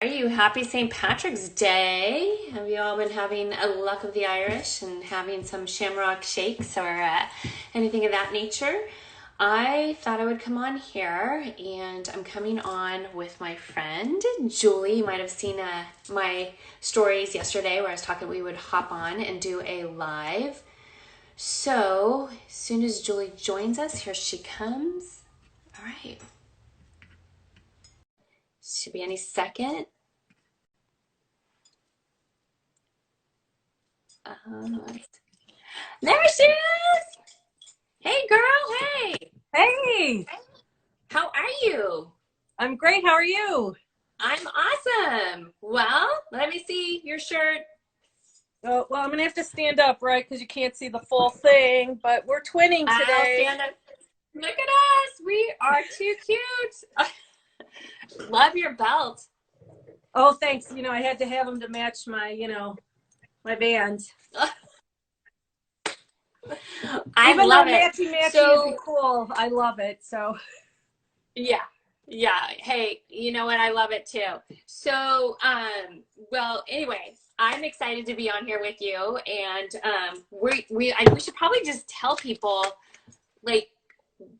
Are you happy St. Patrick's Day? Have you all been having a luck of the Irish and having some shamrock shakes or anything of that nature? I thought I would come on here, and I'm coming on with my friend Julie. You might have seen my stories yesterday where I was talking we would hop on and do a live. So, as soon as Julie joins us, here she comes. All right. Should be any second. Uh, there she is! Hey girl, hey! Hey, How are you? I'm great. How are you? I'm awesome. Well, let me see your shirt. Oh, well, I'm gonna have to stand up, right? Because you can't see the full thing. But we're twinning I'll today. stand up. Look at us. We are too cute. Love your belt. Oh, thanks. I had to have them to match my band. I Even though love it. matchy matchy isn't So, cool, I love it. So yeah. Yeah. Hey, you know what? I love it too. So, well, anyway, I'm excited to be on here with you, and we should probably just tell people like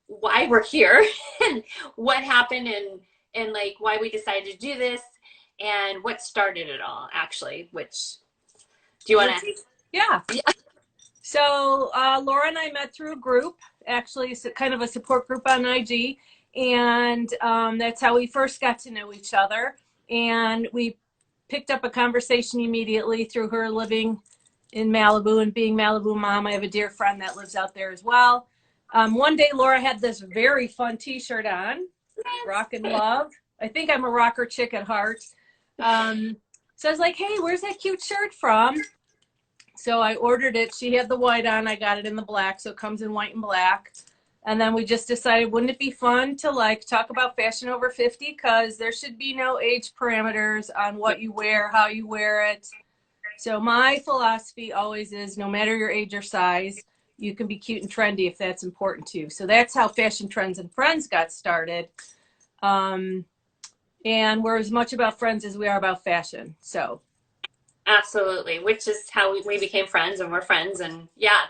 why we're here and what happened, and like why we decided to do this and what started it all actually. Which do you want let's to? see. Yeah. Yeah. So Laura and I met through a group, actually, it's kind of a support group on IG, and that's how we first got to know each other. And we picked up a conversation immediately through her living in Malibu and being Malibu mom. I have a dear friend that lives out there as well. One day, Laura had this very fun T-shirt on, Rock and Love. I think I'm a rocker chick at heart. So I was like, "Hey, where's that cute shirt from?" So I ordered it. She had the white on. I got it in the black, so it comes in white and black. And then we just decided, wouldn't it be fun to like talk about fashion over 50? Because there should be no age parameters on what you wear, how you wear it. So my philosophy always is, no matter your age or size, you can be cute and trendy if that's important to you. So that's how Fashion Trends and Friends got started. Um, and we're as much about friends as we are about fashion. So Absolutely, which is how we became friends, and we're friends, and yeah,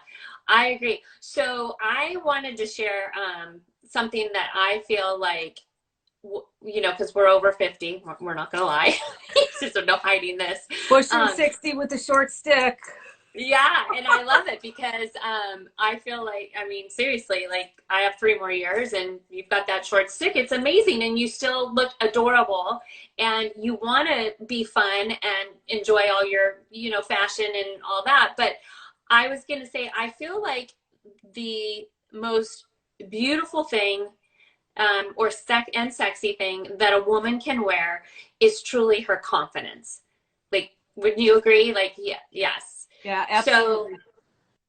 I agree. So I wanted to share something that I feel like, because we're over 50, we're not gonna lie. There's no hiding this. pushing um, 60 with a short stick. Yeah, and I love it because I feel like, I mean, seriously, like I have 3 more years and you've got that short stick. It's amazing, and you still look adorable, and you want to be fun and enjoy all your, fashion and all that. But I was going to say, I feel like the most beautiful thing, or sexy thing that a woman can wear is truly her confidence. Like, would you agree? Like, yeah, yes. Yeah, So, absolutely.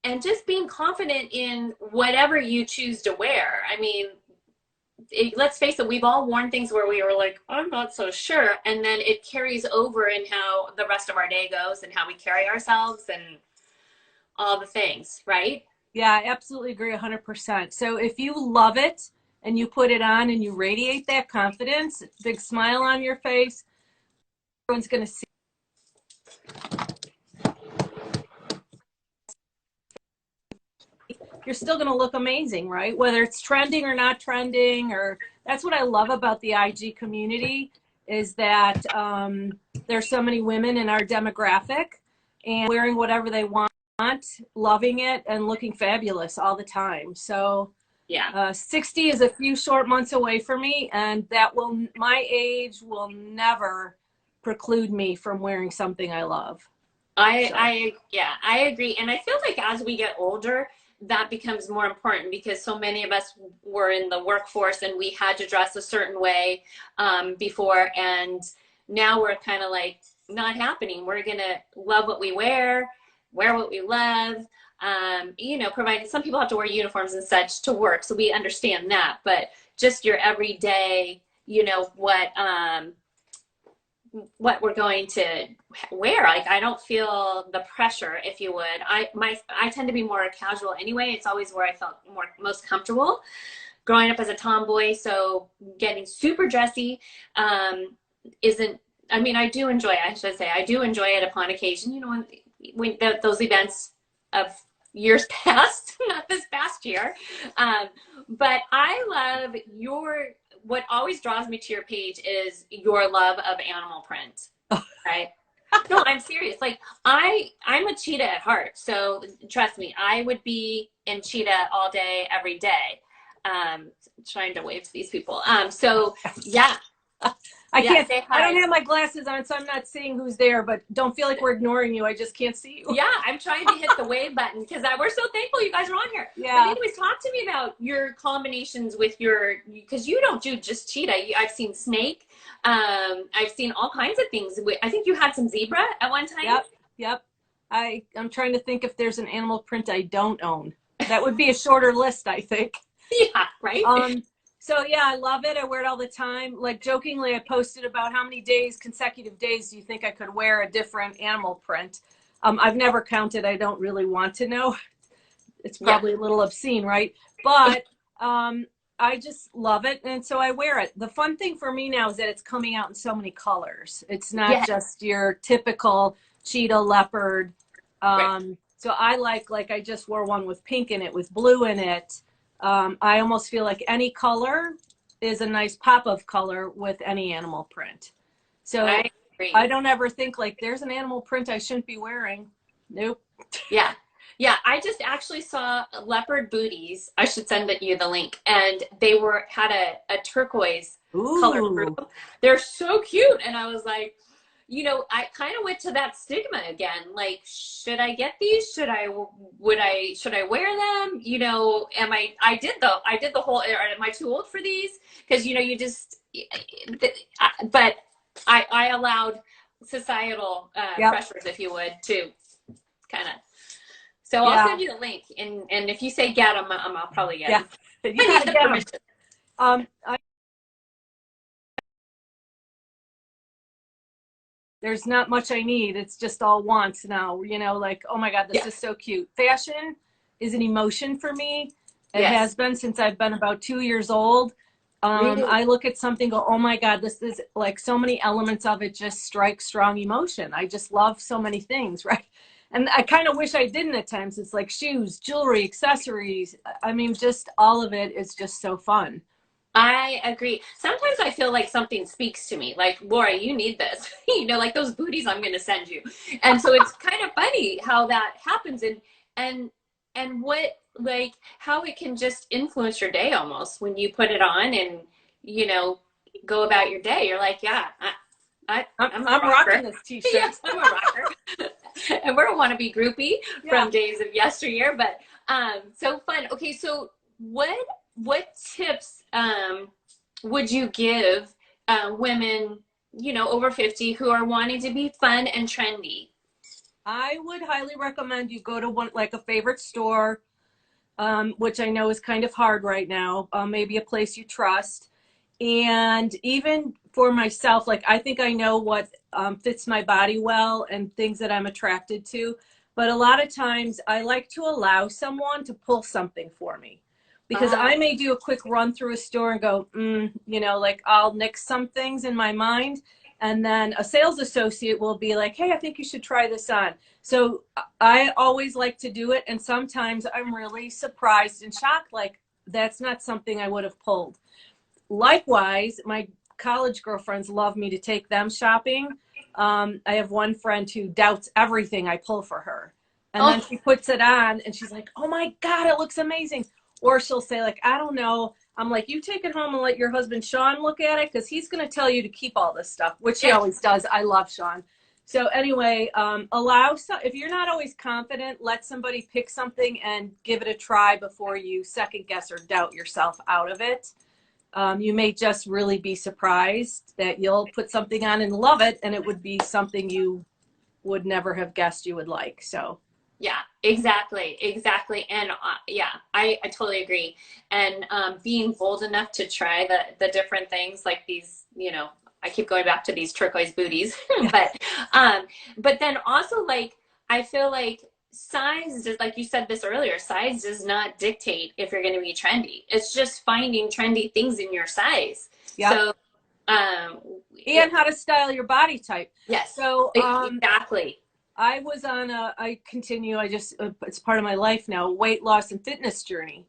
and just being confident in whatever you choose to wear. I mean, let's face it, we've all worn things where we were like, I'm not so sure. And then it carries over in how the rest of our day goes and how we carry ourselves and all the things, right? Yeah, I absolutely agree 100%. So if you love it and you put it on and you radiate that confidence, big smile on your face, everyone's going to see you're still going to look amazing, right? Whether it's trending or not trending, or that's what I love about the IG community is that there's so many women in our demographic and wearing whatever they want, loving it, and looking fabulous all the time. So Yeah. 60 is a few short months away for me, and my age will never preclude me from wearing something I love. So, Yeah, I agree. And I feel like as we get older, that becomes more important because so many of us were in the workforce and we had to dress a certain way before. And now we're kind of like not happening. We're going to love what we wear what we love. Providing some people have to wear uniforms and such to work. So we understand that. But just your everyday, what we're going to wear. Like, I don't feel the pressure, if you would. I tend to be more casual anyway. It's always where I felt most comfortable growing up as a tomboy. So getting super dressy isn't I mean, I do enjoy, I should say, I do enjoy it upon occasion, you know, when those events of years past, not this past year. Um, but I love what always draws me to your page is your love of animal print, right? No, I'm serious. Like I'm a cheetah at heart. So trust me, I would be in cheetah all day, every day. Trying to wave to these people. So yeah, I yeah, can't. say I hi. don't have my glasses on, so I'm not seeing who's there. But don't feel like we're ignoring you. I just can't see you. Yeah, I'm trying to hit the wave button because we're so thankful you guys are on here. But Yeah. anyways, talk to me about your combinations with because you don't do just cheetah. I've seen snake. I've seen all kinds of things. I think you had some zebra at one time. Yep. Yep. I'm trying to think if there's an animal print I don't own. That would be a shorter list, I think. Yeah, right. So yeah, I love it. I wear it all the time. Like jokingly, I posted about how many consecutive days do you think I could wear a different animal print? I've never counted. I don't really want to know. It's probably a little obscene, right? But I just love it. And so I wear it. The fun thing for me now is that it's coming out in so many colors. It's not just your typical cheetah, leopard. Right. So I like I just wore one with pink in it, with blue in it. I almost feel like any color is a nice pop of color with any animal print. So I don't ever think like there's an animal print I shouldn't be wearing. Nope. Yeah. Yeah, I just actually saw leopard booties. I should send you the link. And they had a turquoise color group. They're so cute. And I was like, you know, I kind of went to that stigma again. Like, should I get these? Should I wear them? You know, I did the whole, am I too old for these? Because, you know, but I allowed societal pressures, if you would, to kind of. So I'll send you the link, and if you say get them, I'll probably get them. Yeah, you gotta get them. There's not much I need. It's just all wants now. You know, like, oh my God, this is so cute. Fashion is an emotion for me. It has been since I've been about 2 years old. Really? I look at something, go, oh my God, this is like so many elements of it just strike strong emotion. I just love so many things, right? And I kind of wish I didn't at times. It's like shoes, jewelry, accessories. I mean, just all of it is just so fun. I agree. Sometimes I feel like something speaks to me, like, Laura, you need this, you know, like those booties I'm going to send you. And so it's kind of funny how that happens and what, like, how it can just influence your day almost when you put it on and, you know, go about your day. You're like, yeah, I'm rocking this t-shirt. Yes, I'm a rocker. And we're a wannabe groupie from days of yesteryear, but so fun. Okay, so what tips would you give women, you know, over 50 who are wanting to be fun and trendy? I would highly recommend you go to one, like a favorite store, which I know is kind of hard right now, maybe a place you trust. And even for myself, like I think I know what fits my body well and things that I'm attracted to. But a lot of times I like to allow someone to pull something for me. Because I may do a quick run through a store and go, you know, like I'll nix some things in my mind. And then a sales associate will be like, hey, I think you should try this on. So I always like to do it. And sometimes I'm really surprised and shocked, like that's not something I would have pulled. Likewise, my college girlfriends love me to take them shopping. I have one friend who doubts everything I pull for her. And then she puts it on and she's like, oh my God, it looks amazing. Or she'll say like, I don't know. I'm like, you take it home and let your husband, Sean, look at it because he's going to tell you to keep all this stuff, which he always does. I love Sean. So anyway, if you're not always confident, let somebody pick something and give it a try before you second guess or doubt yourself out of it. You may just really be surprised that you'll put something on and love it, and it would be something you would never have guessed you would like. So. Yeah, exactly. And I totally agree. And being bold enough to try the different things like these, you know, I keep going back to these turquoise booties, but then also like, I feel like size does, like you said this earlier, size does not dictate if you're going to be trendy. It's just finding trendy things in your size. Yep. So, and how to style your body type. Yes. So Exactly. I was on it's part of my life now, weight loss and fitness journey.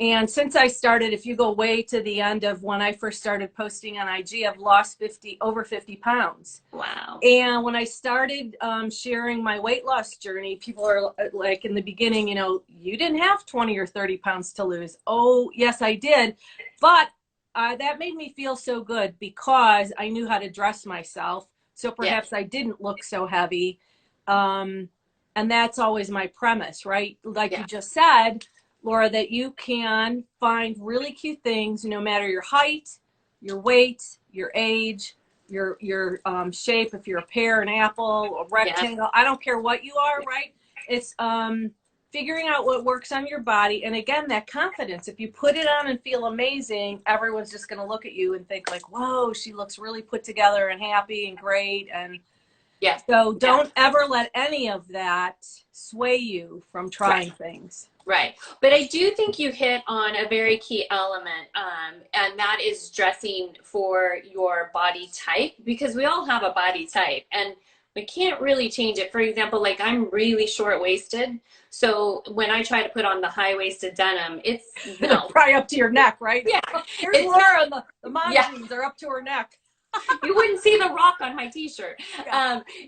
And since I started, if you go way to the end of when I first started posting on IG, I've lost over 50 pounds. Wow. And when I started sharing my weight loss journey, people are like, in the beginning, you know, you didn't have 20 or 30 pounds to lose. Oh, yes, I did. But that made me feel so good because I knew how to dress myself. So perhaps I didn't look so heavy. And that's always my premise, right? Like you just said, Laura, that you can find really cute things no matter your height, your weight, your age, your shape, if you're a pear, an apple, a rectangle, I don't care what you are, right? It's figuring out what works on your body. And again, that confidence, if you put it on and feel amazing, everyone's just going to look at you and think like, whoa, she looks really put together and happy and great. And so don't ever let any of that sway you from trying things. Right. But I do think you hit on a very key element, and that is dressing for your body type, because we all have a body type and we can't really change it. For example, like I'm really short-waisted. So when I try to put on the high-waisted denim, it's probably up to your neck, right? Yeah. Here's Laura, the mom jeans are up to her neck. You wouldn't see the rock on my t-shirt.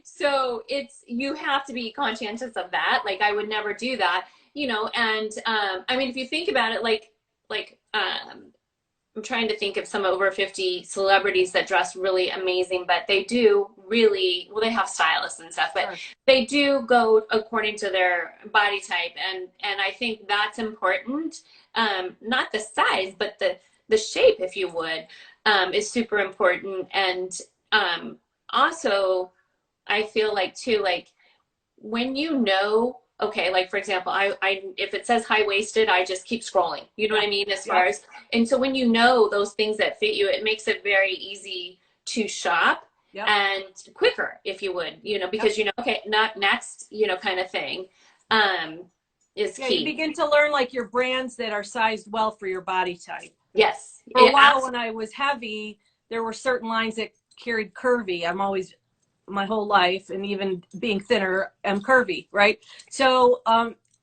So you have to be conscientious of that. Like I would never do that. You know, and I mean, if you think about it, I'm trying to think of some over 50 celebrities that dress really amazing, but they do really, well, they have stylists and stuff, but they do go according to their body type. And I think that's important. Not the size, but the shape, if you would, is super important. And also, I feel like too, like when you know, okay, like for example, I if it says high-waisted, I just keep scrolling. You know what I mean? As far as, and so when you know those things that fit you, it makes it very easy to shop and quicker, if you would, you know, because you know, okay, not next, you know, kind of thing is key. You begin to learn like your brands that are sized well for your body type. Yes. For a while when I was heavy, there were certain lines that carried curvy. I'm always, my whole life, and even being thinner, I'm curvy, right? So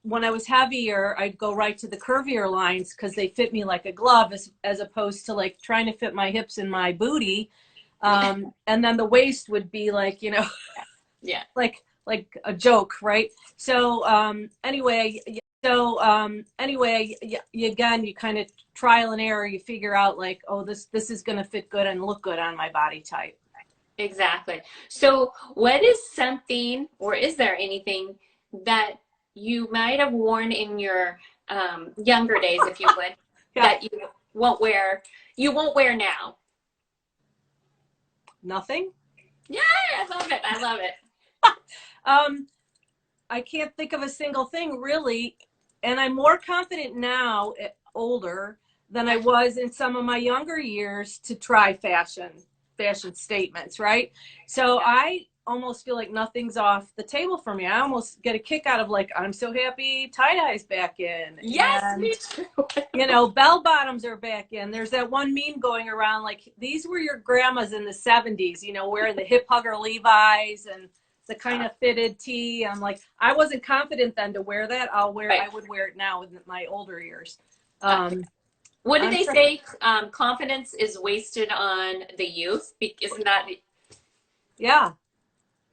when I was heavier, I'd go right to the curvier lines because they fit me like a glove, as opposed to like trying to fit my hips in my booty. And then the waist would be like, you know, like a joke, right? So anyway, again, you kind of trial and error, you figure out like, oh, this is going to fit good and look good on my body type. Exactly. So what is something, or is there anything that you might have worn in your younger days, if you would, that you won't wear now? Nothing. Yeah, I love it. I love it. I can't think of a single thing really. And I'm more confident now, older, than I was in some of my younger years to try fashion statements, right? So I almost feel like nothing's off the table for me. I almost get a kick out of like, I'm so happy tie-dye's back in. Yes, and, me too. You know, bell bottoms are back in. There's that one meme going around like, these were your grandmas in the 70s, you know, wearing the hip hugger Levi's and the kind of fitted tee. I'm like, I wasn't confident then to wear that. I would wear it now in my older years. What do they say? Confidence is wasted on the youth. Isn't that? Yeah.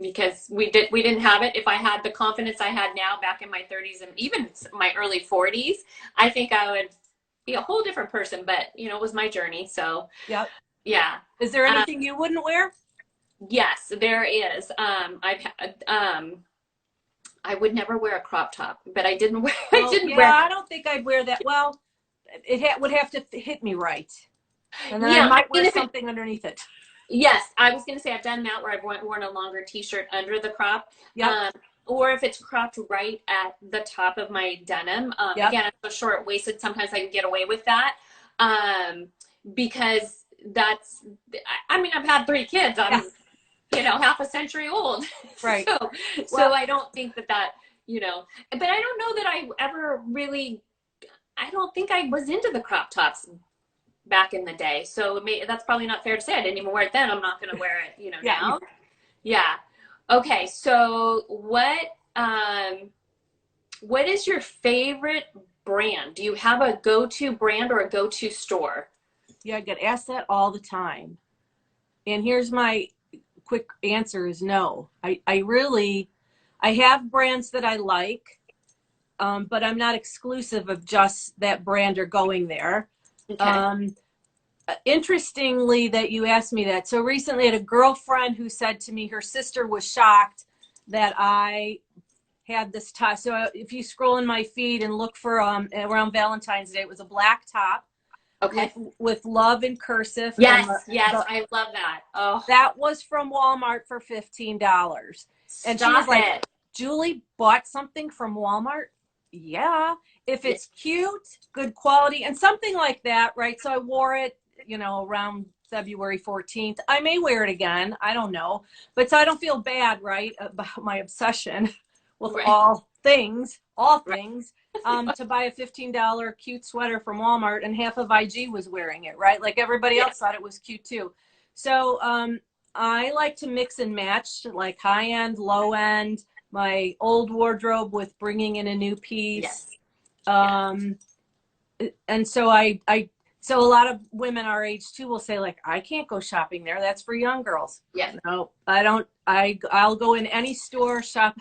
Because we didn't have it. If I had the confidence I had now back in my 30s and even my early 40s, I think I would be a whole different person. But you know, it was my journey. So yeah. Is there anything you wouldn't wear? Yes, there is. I would never wear a crop top, but I didn't wear. I don't think I'd wear that. Well, it would have to hit me right, and then I might wear something underneath it. Yes, I was going to say I've done that where I've worn a longer t-shirt under the crop. Or if it's cropped right at the top of my denim. Again, I'm so short-waisted, sometimes I can get away with that. Because that's, I mean, I've had 3 kids. I'm, you know, half a century old. Right. So I don't think that, you know, but I don't know that I ever really, I don't think I was into the crop tops back in the day. So that's probably not fair to say. I didn't even wear it then. I'm not going to wear it, Yeah. now. Yeah. Okay. So what is your favorite brand? Do you have a go-to brand or a go-to store? Yeah, I get asked that all the time. And here's my quick answer is no. I have brands that I like, but I'm not exclusive of just that brand or going there. Okay. Interestingly that you asked me that. So recently I had a girlfriend who said to me her sister was shocked that I had this top. So if you scroll in my feed and look for around Valentine's Day, it was a black top Okay. with love in cursive. Yes, I love that. Oh, that was from Walmart for $15. And she was stop like, it. Julie bought something from Walmart? Yeah. If Yeah. it's cute, good quality, and something like that, right? So I wore it, around February 14th. I may wear it again. I don't know. But so I don't feel bad, right, about my obsession with Right. all things, Right. to buy a $15 cute sweater from Walmart, and half of IG was wearing it, right? Like everybody Yeah. else thought it was cute too. So I like to mix and match, like high end, low end, my old wardrobe with bringing in a new piece. Yes. Um, and so a lot of women our age too will say, like, I can't go shopping there. That's for young girls. Yeah. No, I don't. I'll go in any store, shop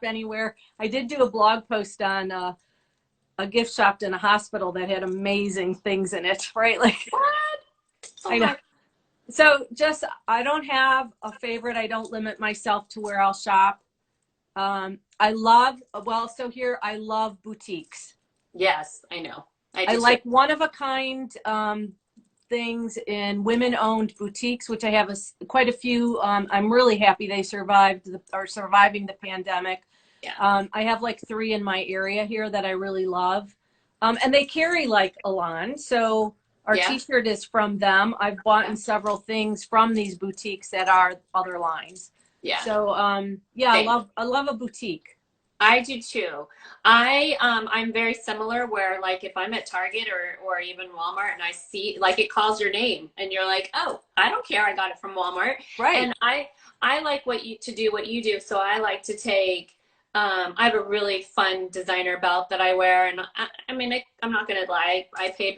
anywhere. I did do a blog post on a gift shop in a hospital that had amazing things in it, right? Like, What? Oh I know. So just, I don't have a favorite. I don't limit myself to where I'll shop. I love boutiques. Yes, I know. I I do like too. one of a kind things in women owned boutiques, which I have quite a few. I'm really happy they are surviving the pandemic. Yeah. I have like 3 in my area here that I really love. And they carry like Elan. So our Yeah. t-shirt is from them. I've bought Yeah. several things from these boutiques that are other lines. Yeah. So yeah, Same. I love a boutique. I do too. I'm very similar where like if I'm at Target or even Walmart and I see like it calls your name and you're like, "Oh, I don't care. I got it from Walmart." Right. And I like to do what you do. So I like to take I have a really fun designer belt that I wear and I mean I'm not going to lie. I paid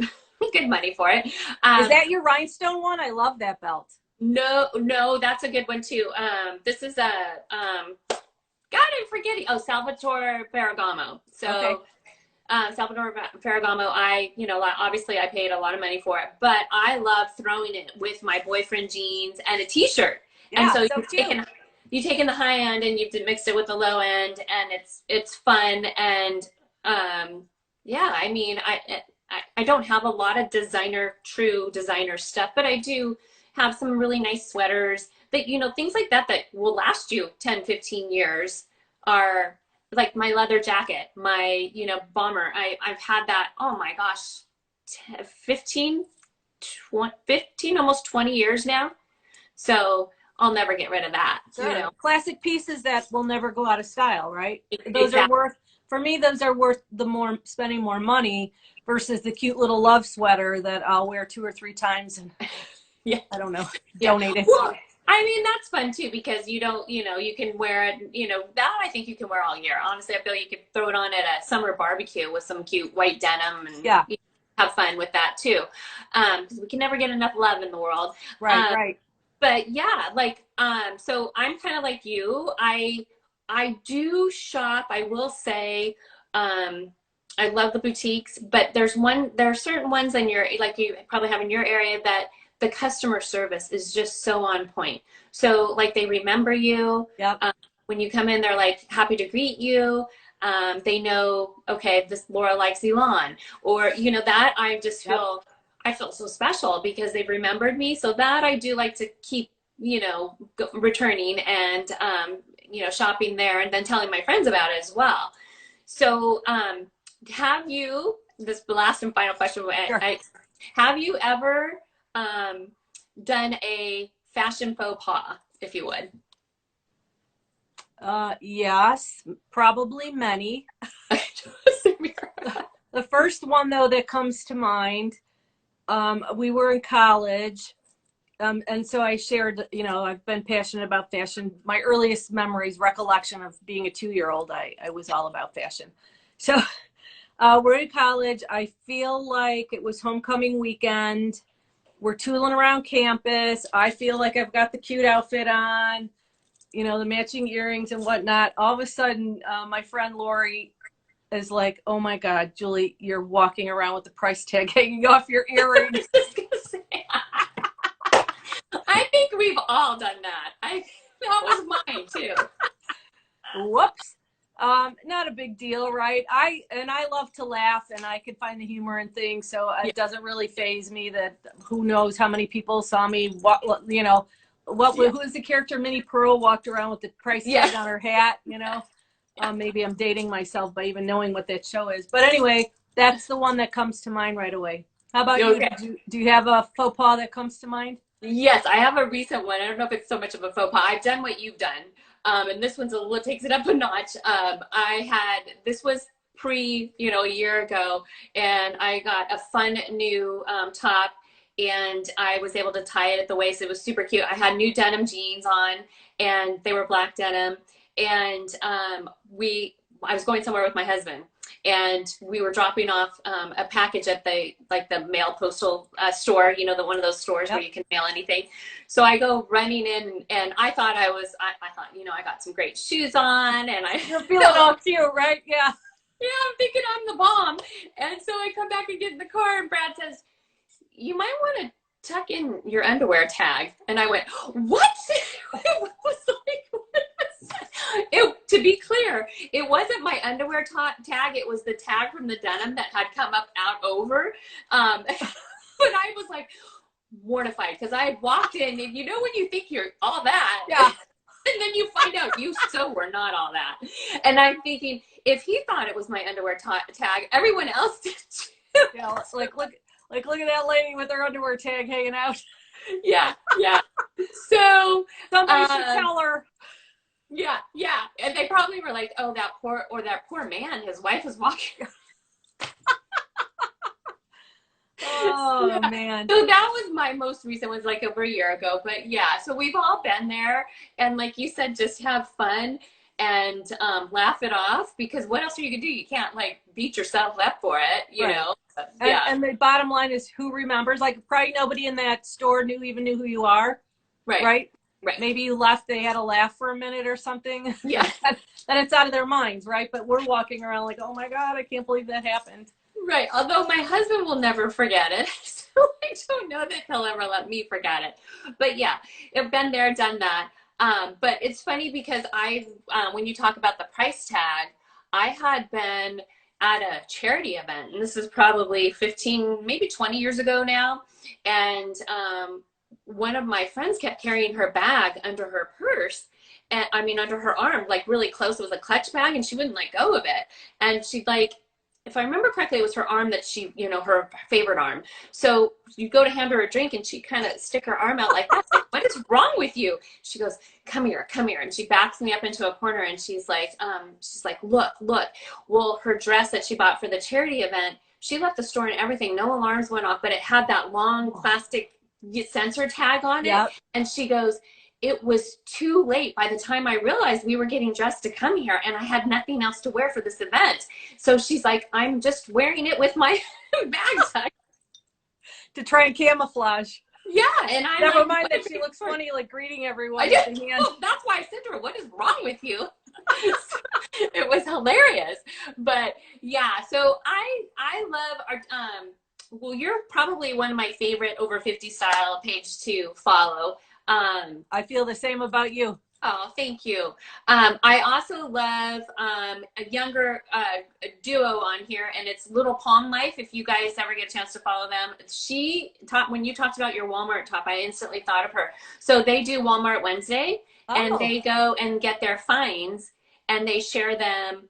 good money for it. Is that your rhinestone one? I love that belt. No, that's a good one too. This is a God, I'm forgetting. Oh, Salvatore Ferragamo. So, Okay. Salvatore Ferragamo, obviously I paid a lot of money for it, but I love throwing it with my boyfriend jeans and a t-shirt. Yeah, And so cute. you've taken the high end and you've mixed it with the low end, and it's fun. And yeah, I mean, I don't have a lot of true designer stuff, but I do have some really nice sweaters that, things like that will last you 10, 15 years are like my leather jacket, my, bomber. I've had that, oh my gosh, 15, 20, 15, almost 20 years now. So I'll never get rid of that, Sure. Classic pieces that will never go out of style, right? Those Exactly. are worth, for me, those are worth spending more money versus the cute little love sweater that I'll wear 2 or 3 times and Yeah. I don't know, Yeah. donate it. Well, I mean, that's fun too because you can wear it, that I think you can wear all year. Honestly, I feel you could throw it on at a summer barbecue with some cute white denim and Yeah. Have fun with that too. Because we can never get enough love in the world. Right, right. But yeah, like, so I'm kind of like you. I do shop, I will say, I love the boutiques, but there are certain ones like you probably have in your area that the customer service is just so on point. So like they remember you. Yep. When you come in, they're like happy to greet you. They know, okay, this Laura likes Elon, or that I just feel, I felt so special because they've remembered me. So that I do like to keep, returning and shopping there and then telling my friends about it as well. So have you, this last and final question, Sure. have you ever done a fashion faux pas, if you would? Yes, probably many. The first one though that comes to mind We were in college. And so I shared, you know, I've been passionate about fashion. My earliest memories, recollection of being a 2-year-old, I was all about fashion. So we're in college. I feel like it was homecoming weekend. We're tooling around campus. I feel like I've got the cute outfit on, you know, the matching earrings and whatnot. All of a sudden, my friend Lori is like, "Oh my God, Julie, you're walking around with the price tag hanging off your I earrings." was just gonna say, I think we've all done that. That was mine too. Whoops. Not a big deal, right? I love to laugh and I can find the humor in things, so Yeah. it doesn't really faze me that who knows how many people saw me. What you know, Yeah. who is the character Minnie Pearl walked around with the price tag on her hat? You know, maybe I'm dating myself by even knowing what that show is. But anyway, that's the one that comes to mind right away. How about you? Okay. Do you have a faux pas that comes to mind? Yes, I have a recent one. I don't know if it's so much of a faux pas. I've done what you've done. And this one's a little takes it up a notch. This was a year ago, and I got a fun new top, and I was able to tie it at the waist. It was super cute. I had new denim jeans on, and they were black denim. And I was going somewhere with my husband, and we were dropping off a package at the mail postal store, you know, the one of those stores where you can mail anything. So I go running in, and I thought, you know, I got some great shoes on, and You're feeling all cute, right? Yeah. yeah, I'm thinking I'm the bomb. And so I come back and get in the car, and Brad says, "You might want to tuck in your underwear tag." And I went, "What?" It was like, what was that? To be clear, it wasn't my underwear tag. It was the tag from the denim that had come up out over. But I was like mortified because I had walked in, and you know when you think you're all that, Yeah. and then you find out you so were not all that. And I'm thinking, if he thought it was my underwear tag, everyone else did too. Yeah, look at that lady with her underwear tag hanging out. Yeah. So somebody should tell her. Yeah. And they probably were like, "Oh, that poor man, his wife is walking." Oh man. So that was my most recent, was like over a year ago. But yeah, so we've all been there, and like you said, just have fun and laugh it off, because what else are you gonna do? You can't like beat yourself up for it, you know. Yeah. And the bottom line is, who remembers? Like, probably nobody in that store even knew who you are. Right. Maybe you left, they had a laugh for a minute or something. Yeah. Then it's out of their minds, right? But we're walking around like, "Oh my God, I can't believe that happened." Right. Although my husband will never forget it. So I don't know that he'll ever let me forget it. But yeah, I've been there, done that. But it's funny because when you talk about the price tag, I had been at a charity event, and this is probably 15, maybe 20 years ago now. And one of my friends kept carrying her bag under her purse. And I mean, under her arm, like really close. It was a clutch bag, and she wouldn't let go of it. And she'd like, if I remember correctly, it was her arm that she, you know, her favorite arm. So you go to hand her a drink, and she kind of stick her arm out like that. Like, "What is wrong with you?" She goes, come here. And she backs me up into a corner, and she's like, look. Well, her dress that she bought for the charity event, she left the store and everything. No alarms went off, but it had that long plastic sensor tag on it. And she goes, "It was too late by the time I realized we were getting dressed to come here, and I had nothing else to wear for this event." So she's like, "I'm just wearing it with my bag tucked." To try and camouflage. Yeah, and I never mind that she looks funny, like greeting everyone. Well, that's why I said to her, "What is wrong with you?" It was hilarious. But yeah, so I love our well, you're probably one of my favorite over 50 style page to follow. I feel the same about you. Oh, thank you. I also love a younger duo on here, and it's Little Palm Life. If you guys ever get a chance to follow them, when you talked about your Walmart top, I instantly thought of her. So they do Walmart Wednesday, and they go and get their finds, and they share them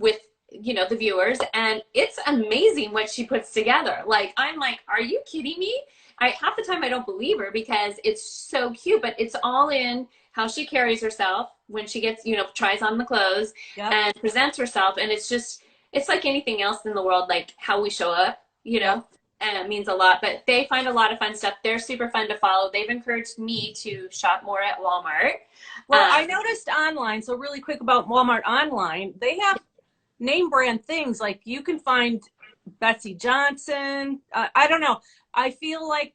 with, you know, the viewers, and it's amazing what she puts together. Like, I'm like, are you kidding me? Half the time I don't believe her, because it's so cute, but it's all in how she carries herself when she gets, you know, tries on the clothes and presents herself. And it's like anything else in the world, like how we show up, you know? means a lot, but they find a lot of fun stuff. They're super fun to follow. They've encouraged me to shop more at Walmart. Well, I noticed online, so really quick about Walmart online, they have name brand things. Like you can find Betsey Johnson. I don't know. I feel like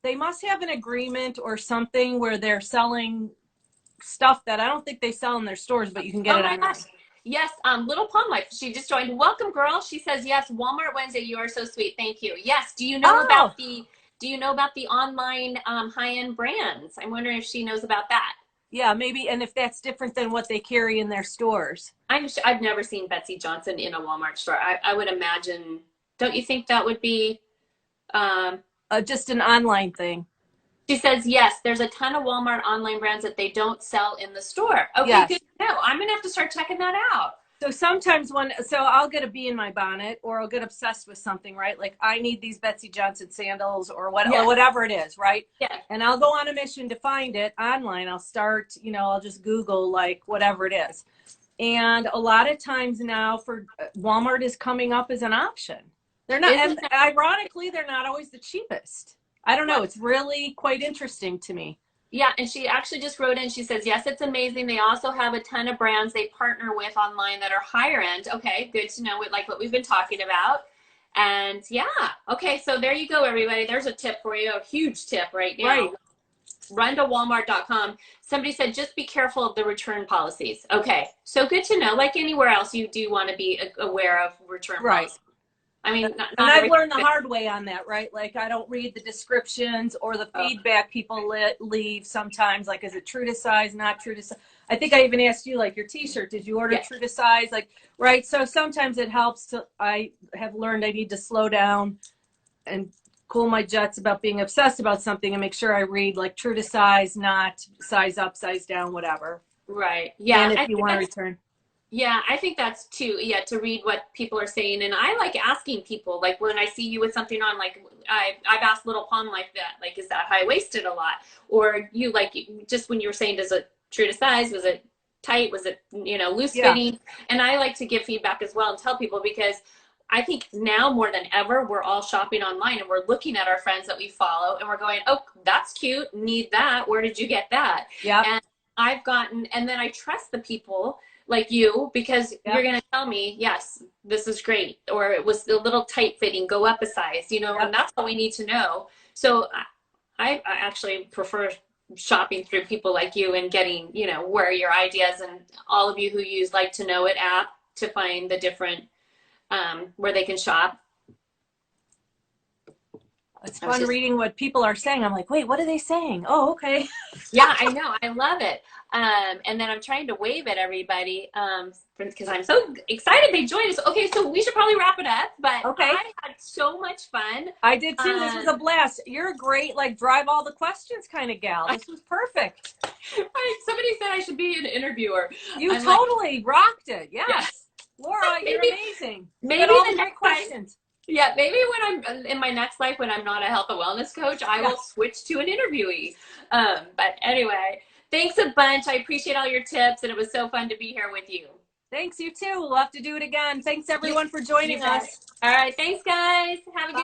they must have an agreement or something where they're selling stuff that I don't think they sell in their stores, but you can get it online. Gosh. Yes, Little Palm Life. She just joined. Welcome, girl. She says, yes, Walmart Wednesday. You are so sweet. Thank you. Yes. Do you know about the online high-end brands? I'm wondering if she knows about that. Yeah, maybe. And if that's different than what they carry in their stores. I've never seen Betsey Johnson in a Walmart store. I would imagine. Don't you think that would be just an online thing? She says, yes, there's a ton of Walmart online brands that they don't sell in the store. Okay, yes. Good to know. I'm going to have to start checking that out. So sometimes I'll get a bee in my bonnet, or I'll get obsessed with something, right? Like I need these Betsey Johnson sandals or whatever it is, right? Yeah. And I'll go on a mission to find it online. I'll start, I'll just Google like whatever it is. And a lot of times now for Walmart is coming up as an option. They're not, and ironically, they're not always the cheapest. I don't know. It's really quite interesting to me. Yeah, and she actually just wrote in, she says, yes, it's amazing. They also have a ton of brands they partner with online that are higher end. Okay, good to know, like what we've been talking about. And yeah, okay, so there you go, everybody. There's a tip for you, a huge tip right now. Right. Run to walmart.com. Somebody said, just be careful of the return policies. Okay, so good to know. Like anywhere else, you do want to be aware of return policies. I mean, and I've learned the hard way on that, right? Like I don't read the descriptions or the feedback people leave sometimes. Like, is it true to size, not true to size? I think I even asked you, like your t-shirt, did you order true to size? Like, right. So sometimes it helps I have learned I need to slow down and cool my jets about being obsessed about something and make sure I read like true to size, not size up, size down, whatever. Right. Yeah. And if you want to return. Yeah, I think that's too, to read what people are saying. And I like asking people, like when I see you with something on, like I've asked Little Palm like that, like, is that high-waisted a lot? Or you like, just when you were saying, does it true to size? Was it tight? Was it, loose fitting? And I like to give feedback as well and tell people, because I think now more than ever, we're all shopping online and we're looking at our friends that we follow and we're going, oh, that's cute. Need that. Where did you get that? Yeah. And and then I trust the people like you, because you're going to tell me, yes, this is great, or it was a little tight fitting, go up a size, and that's all we need to know. So I actually prefer shopping through people like you and getting, where your ideas, and all of you who use Like to Know It app to find the different, where they can shop. It's fun reading what people are saying. I'm like, wait, what are they saying? Oh, okay. Yeah, I know. I love it. And then I'm trying to wave at everybody because I'm so excited they joined us. Okay, so we should probably wrap it up. But I had so much fun. I did too. This was a blast. You're a great, like, drive all the questions kind of gal. This was perfect. Somebody said I should be an interviewer. You totally rocked it. Yes. Laura, you're amazing. Maybe all the the great questions. Yeah, maybe when I'm in my next life, when I'm not a health and wellness coach, I will switch to an interviewee. But anyway, thanks a bunch. I appreciate all your tips, and it was so fun to be here with you. Thanks, you too. We'll have to do it again. Thanks, everyone, for joining us. All right. Thanks, guys. Have a good